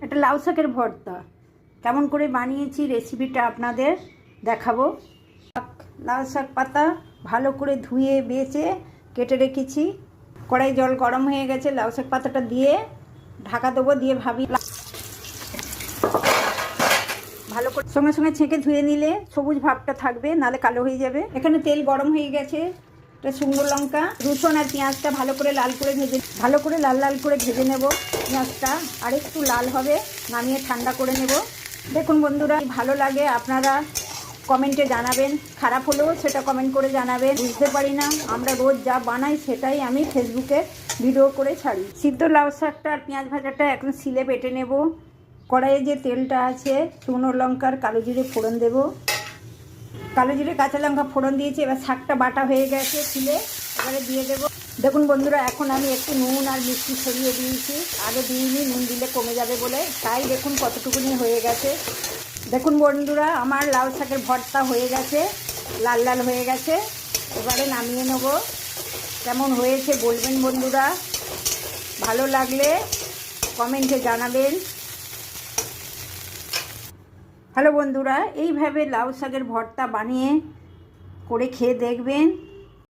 একটা লাউ শাকের ভর্তা কেমন করে বানিয়েছি রেসিপিটা আপনাদের দেখাবো। লাউ শাক পাতা ভালো করে ধুয়ে বেছে কেটে রেখেছি। কড়াই জল গরম হয়ে গেছে, লাউ শাক পাতাটা দিয়ে ঢাকা দেবো, দিয়ে ভাবি ভালো করে সঙ্গে সঙ্গে ছেঁকে ধুয়ে নিলে সবুজ ভাবটা থাকবে, নালে কালো হয়ে যাবে। এখানে তেল গরম হয়ে গেছে, একটা শুকনো লঙ্কা, রসুন আর পেঁয়াজটা ভালো করে লাল করে লাল করে ভেজে নেব। পেঁয়াজটা আর একটু লাল হবে, নামিয়ে ঠান্ডা করে নেব। দেখুন বন্ধুরা, ভালো লাগে আপনারা কমেন্টে জানাবেন, খারাপ হলেও সেটা কমেন্ট করে জানাবেন। বুঝতে পারি না, আমরা রোজ যা বানাই সেটাই আমি ফেসবুকে ভিডিও করে ছাড়ি। সিদ্ধ লাউ শাকটা আর পেঁয়াজ ভাজাটা এখন শিলে বেটে নেব। কড়াইয়ে যে তেলটা আছে, শুকনো লঙ্কার কালো জিরে ফোড়ন দেব। কালো জিরে কাঁচা লঙ্কা ফোড়ন দিয়েছি, এবার শাকটা বাটা হয়ে গেছে শিলে, এবারে দিয়ে দেবো। দেখুন বন্ধুরা, এখন আমি একটু নুন আর মিষ্টি ছড়িয়ে দিয়েছি, আগে দিইনি, নুন দিলে কমে যাবে বলে, তাই দেখুন কতটুকুনি হয়ে গেছে। দেখুন বন্ধুরা, আমার লাউ শাকের ভর্তা হয়ে গেছে, লাল লাল হয়ে গেছে। এবারে নামিয়ে নেব। কেমন হয়েছে বলবেন বন্ধুরা, ভালো লাগলে কমেন্টে জানাবেন। হ্যালো বন্ধুরা, এইভাবে লাউ শাকের ভর্তা বানিয়ে করে খেয়ে দেখবেন।